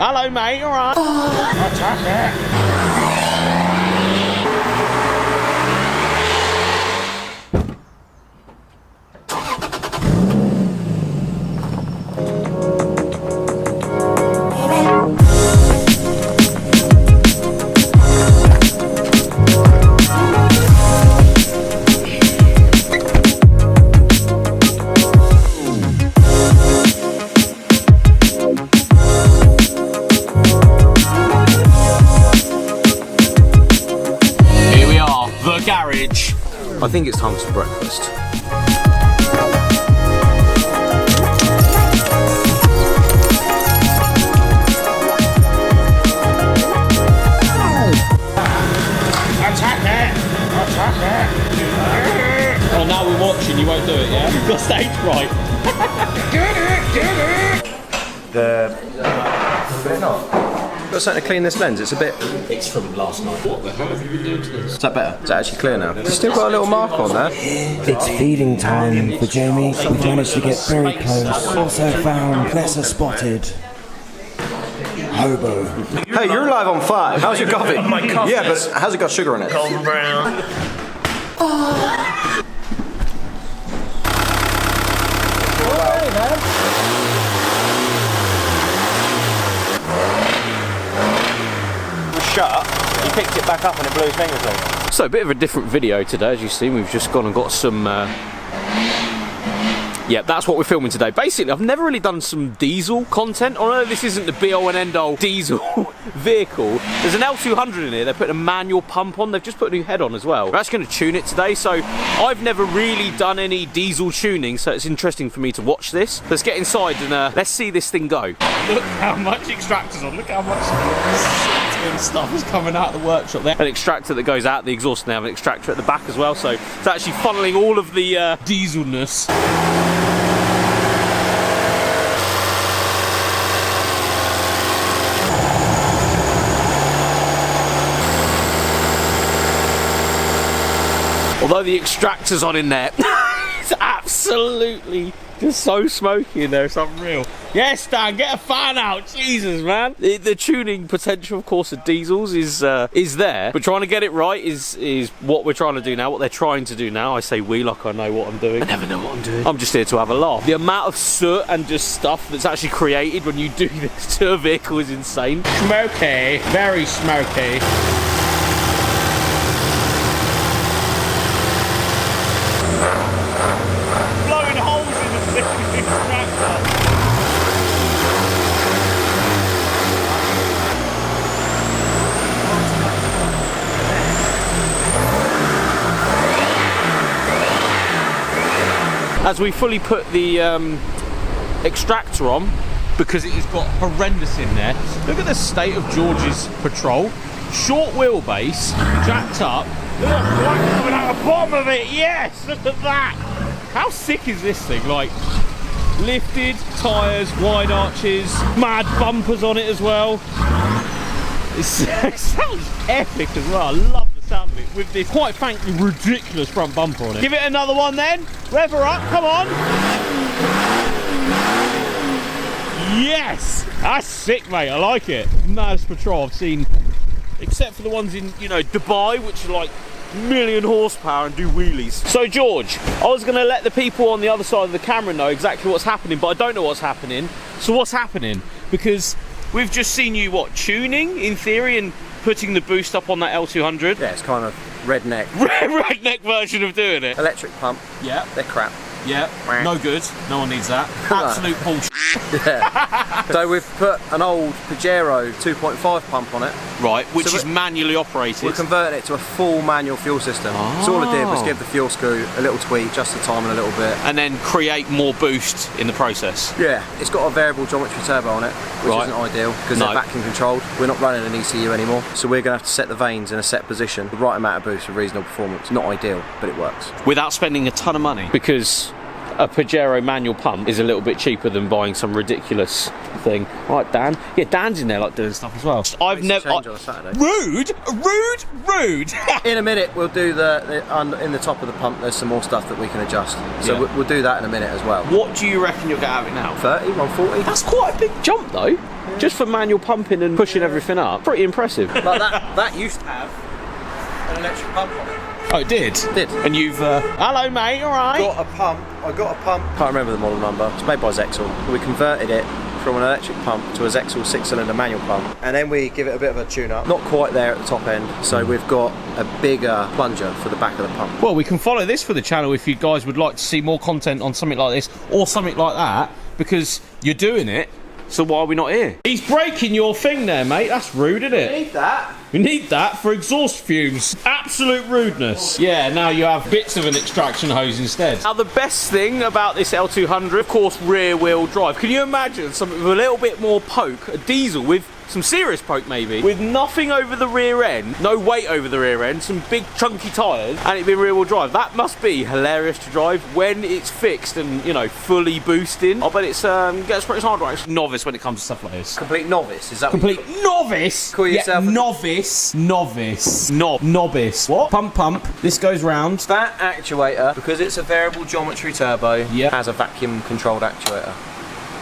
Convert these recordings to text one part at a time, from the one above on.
Hello, mate, all right? What's up there? Garage. I think it's time for some breakfast. Attack it! Attack it! Oh, now we're watching, you won't do it, yeah? You've got stage fright. Better not. Got something to clean this lens, it's a bit... It's from last night. What the hell have you been doing to this? Is that better? Is that actually clear now? It's still got a little mark on there. It's feeding time for Jamie. We've managed to get very close. Also found lesser spotted hobo. Hey, you're live on 5. How's your coffee? My coffee. Yeah, but how's it got sugar in it? Golden brown. Shut. He picked it back up and it blew his fingers off. So a bit of a different video today, as you've seen. We've just gone and got some yeah, that's what we're filming today. Basically, I've never really done some diesel content. I know this isn't the be-all and end-all diesel vehicle. There's an L200 in here. They put a manual pump on. They've just put a new head on as well. We're actually going to tune it today. So I've never really done any diesel tuning, so it's interesting for me to watch this. Let's get inside and let's see this thing go. Look how much extractor's on. Look how much stuff is coming out of the workshop there. An extractor that goes out the exhaust, and they have an extractor at the back as well. So it's actually funneling all of the dieselness. Although the extractor's on in there, it's absolutely just so smoky in there, it's unreal. Yes, Dan, get a fan out, Jesus, man. The tuning potential, of course, of diesels is there, but trying to get it right is what we're trying to do now, what they're trying to do now. I say we like I know what I'm doing. I never know what I'm doing. I'm just here to have a laugh. The amount of soot and just stuff that's actually created when you do this to a vehicle is insane. Smoky, very smoky. As we fully put the extractor on, because it has got horrendous in there. Look at the state of George's Patrol. Short wheelbase, jacked up. Look at the white coming out the bottom of it. Yes, look at that. How sick is this thing? Like, lifted tyres, wide arches, mad bumpers on it as well. It sounds epic as well. I love the sound of it with this quite frankly ridiculous front bumper on it. Give it another one then. Rev her up, come on. Yes, that's sick, mate. I like it. Maddest Patrol I've seen, except for the ones in, you know, Dubai, which are like million horsepower and do wheelies. So George, I was going to let the people on the other side of the camera know exactly what's happening, but I don't know what's happening. So what's happening? Because we've just seen you, what, tuning in theory and putting the boost up on that L200? Yeah, it's kind of redneck. Redneck version of doing it. Electric pump. Yeah. They're crap. Yeah, no good. No one needs that. Absolute bullshit. Yeah. So we've put an old Pajero 2.5 pump on it. Right, which So is manually operated. We're converting it to a full manual fuel system. So all it did was give the fuel screw a little tweak, just the timing a little bit. And then create more boost in the process. Yeah, it's got a variable geometry turbo on it, which isn't ideal because they're vacuum controlled. We're not running an ECU anymore, so we're going to have to set the vanes in a set position, the right amount of boost for reasonable performance. Not ideal, but it works. Without spending a ton of money. Because a Pajero manual pump is a little bit cheaper than buying some ridiculous thing. Right, Dan? Yeah, Dan's in there like doing stuff as well. I've never... On a Saturday. Rude! Rude! In a minute, we'll do in the top of the pump, there's some more stuff that we can adjust. So we'll do that in a minute as well. What do you reckon you'll get out of it now? 30, 140. That's quite a big jump though. just for manual pumping and pushing everything up. Pretty impressive. Like that used to have an electric pump on it. Oh, it did? It did. And you've, hello mate, alright? I got a pump. Can't remember the model number. It's made by Zexel. We converted it from an electric pump to a Zexel 6-cylinder manual pump, and then we give it a bit of a tune-up. Not quite there at the top end, so we've got a bigger plunger for the back of the pump. Well, we can follow this for the channel if you guys would like to see more content on something like this or something like that, because you're doing it, so why are we not here? He's breaking your thing there, mate. That's rude, isn't it? You need that. We need that for exhaust fumes. Absolute rudeness. Yeah, now you have bits of an extraction hose instead. Now, the best thing about this L200, of course, rear wheel drive. Can you imagine something with a little bit more poke, a diesel with some serious poke maybe, with nothing over the rear end, no weight over the rear end, some big chunky tyres, and it being rear wheel drive? That must be hilarious to drive when it's fixed and, you know, fully boosting. I bet it's gets pretty hard, right? Novice when it comes to stuff like this. Complete novice, is that Complete novice? Call yourself yeah, novice. Novice. What? Pump. This goes round. That actuator, because it's a variable geometry turbo, Yep. has a vacuum controlled actuator.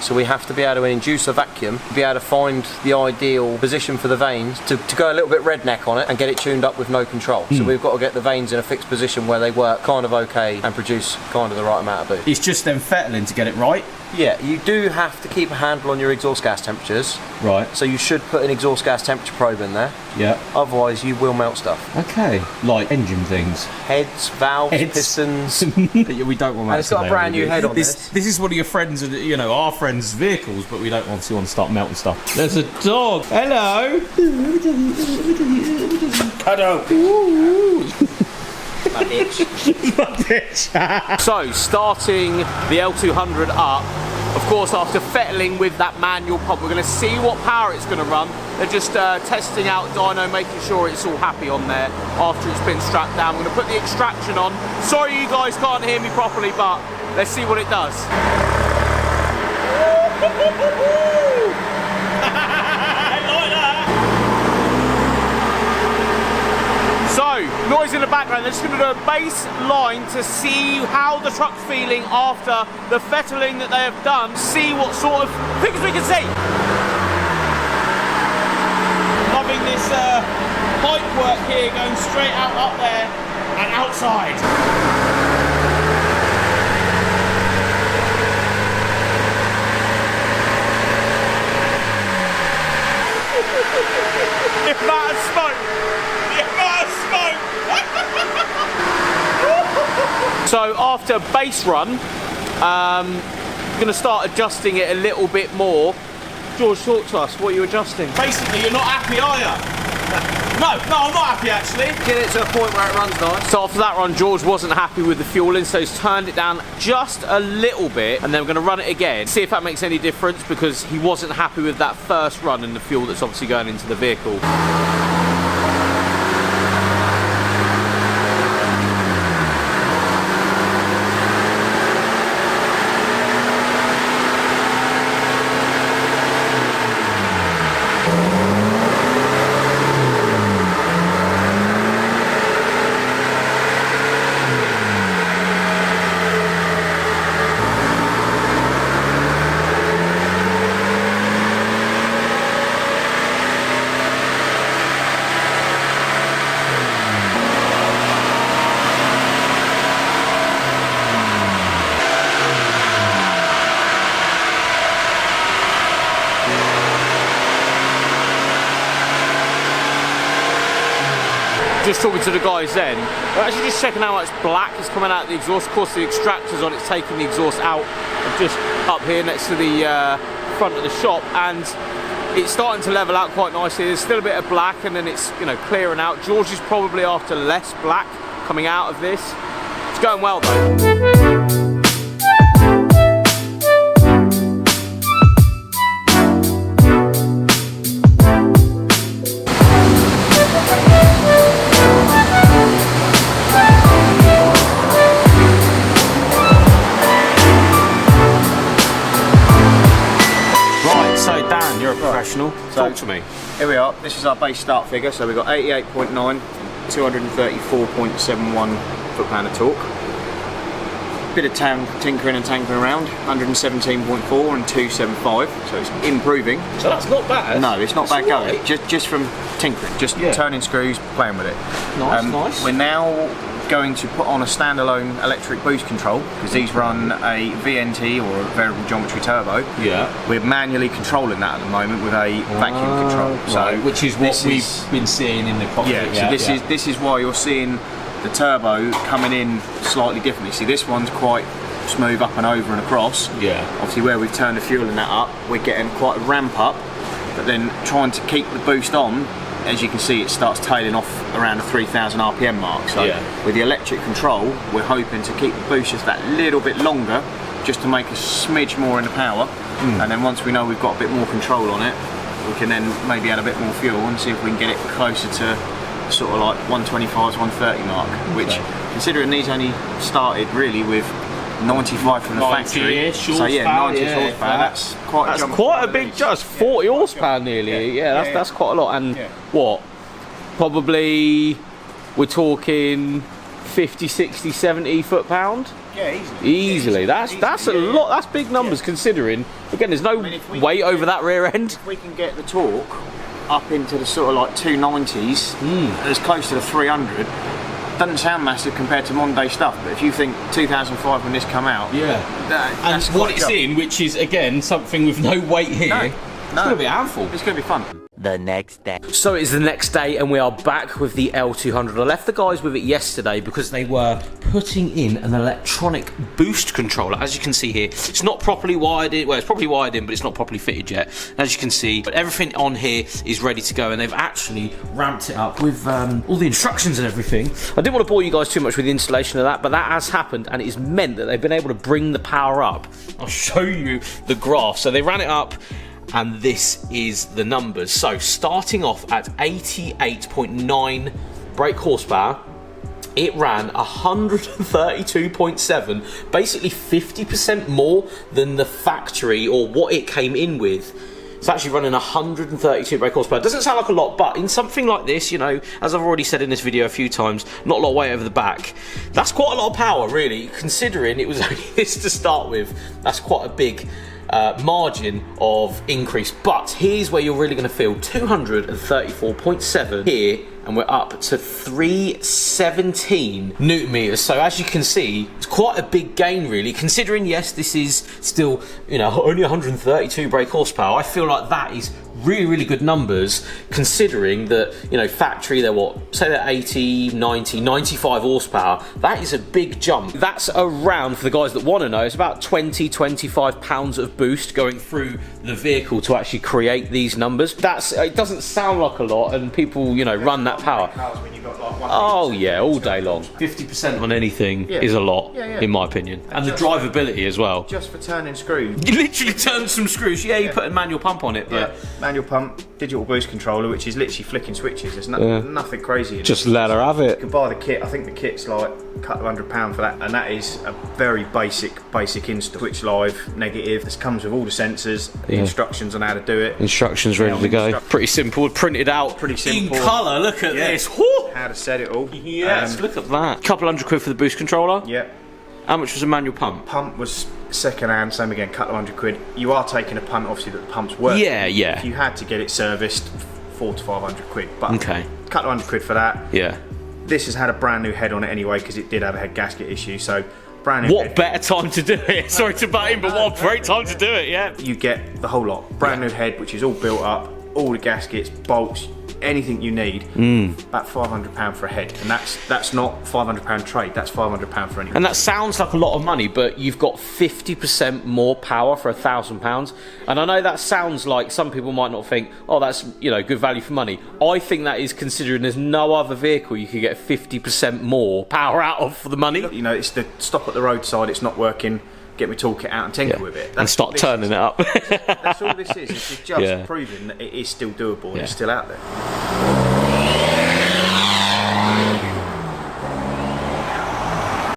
So we have to be able to induce a vacuum, be able to find the ideal position for the vanes, to go a little bit redneck on it and get it tuned up with no control. So we've got to get the vanes in a fixed position where they work kind of okay and produce kind of the right amount of boost. It's just them fettling to get it right. Yeah, you do have to keep a handle on your exhaust gas temperatures. Right. So you should put an exhaust gas temperature probe in there. Yeah. Otherwise you will melt stuff. Okay. Like engine things. Heads, valves, pistons. We don't want that. And it's got a brand new head on this. This is one of your friends, you know, our friends' vehicles, but we don't want to start melting stuff. There's a dog. Hello. Cuddle. My bitch. So, starting the L200 up, of course, after fettling with that manual pump, we're going to see what power it's going to run. They're just testing out dyno, making sure it's all happy on there after it's been strapped down. We're going to put the extraction on. Sorry you guys can't hear me properly, but let's see what it does. So, noise in the background. They're just going to do a bass line to see how the truck's feeling after the fettling that they have done. See what sort of things we can see. Loving this pipe work here, going straight out up there and outside. The amount of smoke. So after base run, I'm going to start adjusting it a little bit more. George, talk to us. What are you adjusting? Basically, you're not happy, are you? No, I'm not happy actually. Get it to a point where it runs nice. So after that run, George wasn't happy with the fueling, so he's turned it down just a little bit, and then we're going to run it again, see if that makes any difference, because he wasn't happy with that first run and the fuel that's obviously going into the vehicle. Just talking to the guys then, we're actually just checking how much black is coming out of the exhaust. Of course the extractor's on, it's taking the exhaust out just up here next to the front of the shop, and it's starting to level out quite nicely. There's still a bit of black and then it's, you know, clearing out. George is probably after less black coming out of this. It's going well though. Talk to me. Here we are, this is our base start figure, so we've got 88.9, 234.71 foot-pound of torque. bit of tinkering and tankering around, 117.4 and 275, so it's improving. So that's not bad. No, it's not bad going. Right. Just from tinkering, just turning screws, playing with it. Nice. We're now going to put on a standalone electric boost control because these run a VNT or a variable geometry turbo. Yeah. We're manually controlling that at the moment with a vacuum control. Right. Which is what we've been seeing in the cockpit. Yeah. So this is why you're seeing the turbo coming in slightly differently. See, this one's quite smooth up and over and across. Yeah. Obviously, where we've turned the fuel in that up, we're getting quite a ramp up, but then trying to keep the boost on. As you can see, it starts tailing off around the 3,000 RPM mark. So with the electric control, we're hoping to keep the boost just that little bit longer, just to make a smidge more in the power. And then once we know we've got a bit more control on it, we can then maybe add a bit more fuel and see if we can get it closer to sort of like 125s, 130 mark. Which, considering these only started really with 95 from the factory, so yeah, 90 horsepower. That's quite a big jump. 40 horsepower nearly. That's quite a lot. And what? Probably we're talking 50, 60, 70 foot-pound. Yeah, easily. That's a lot. That's big numbers considering. Again, there's no weight over that rear end. If we can get the torque up into the sort of like 290s, as close to the 300. Doesn't sound massive compared to modern day stuff, but if you think 2005 when this come out, and what it's in, which is again something with no weight here, it's going to be a handful. It's going to be fun. The next day. So it's the next day and we are back with the L200. I left the guys with it yesterday because they were putting in an electronic boost controller. As you can see here, it's not properly wired in. Well, it's probably wired in, but it's not properly fitted yet. As you can see, but everything on here is ready to go, and they've actually ramped it up with all the instructions and everything. I didn't want to bore you guys too much with the installation of that, but that has happened, and it has meant that they've been able to bring the power up. I'll show you the graph. So they ran it up, and this is the numbers. So starting off at 88.9 brake horsepower, it ran 132.7, basically 50% more than the factory or what it came in with. It's actually running 132 brake horsepower. Doesn't sound like a lot, but in something like this, you know, as I've already said in this video a few times, not a lot of weight over the back. That's quite a lot of power, really, considering it was only this to start with. That's quite a big margin of increase. But here's where you're really going to feel 234.7 here, and we're up to 317 newton meters. So as you can see, it's quite a big gain, really, considering yes, this is still, you know, only 132 brake horsepower. I feel like that is really good numbers, considering that, you know, factory, they're what, say they're 80, 90, 95 horsepower. That is a big jump. That's around, for the guys that want to know, it's about 20-25 pounds of boost going through the vehicle to actually create these numbers. It doesn't sound like a lot, and people, you know, run that power. Oh yeah, all day long. 50% on anything is a lot, in my opinion. And the drivability as well. Just for turning screws. You literally turn some screws. Yeah, you put a manual pump on it, but manual pump, digital boost controller, which is literally flicking switches. There's nothing crazy in it. Just let her have it. You can buy the kit. I think the kit's like a couple of £100 for that, and that is a very basic install. Switch live, negative. This comes with all the sensors, the instructions on how to do it. Instructions ready to go. Pretty simple, printed out. Pretty simple. In colour, look at this. Woo! How to set it all. Yes, look at that. Couple £100 for the boost controller. Yeah. How much was a manual pump? Pump was second hand, same again, couple of £100. You are taking a punt, obviously, that the pump's working. Yeah. If you had to get it serviced, £400 to £500. But okay, couple of £100 for that. Yeah. This has had a brand new head on it anyway, because it did have a head gasket issue. So brand new. What better time to do it? Sorry to butt in, but what a great time to do it. Yeah. You get the whole lot. Brand new head, which is all built up, all the gaskets, bolts, anything you need. About £500 for a head, and that's not £500 trade. That's £500 for anything. And that sounds like a lot of money, but you've got 50% more power for £1,000. And I know that sounds like some people might not think, oh, that's, you know, good value for money. I think that is, considering there's no other vehicle you could get 50% more power out of for the money. You know, it's the stop at the roadside. It's not working. Get my toolkit out and tinker with it. And start turning it up. That's all this is. It's just proving that it is still doable and it's still out there.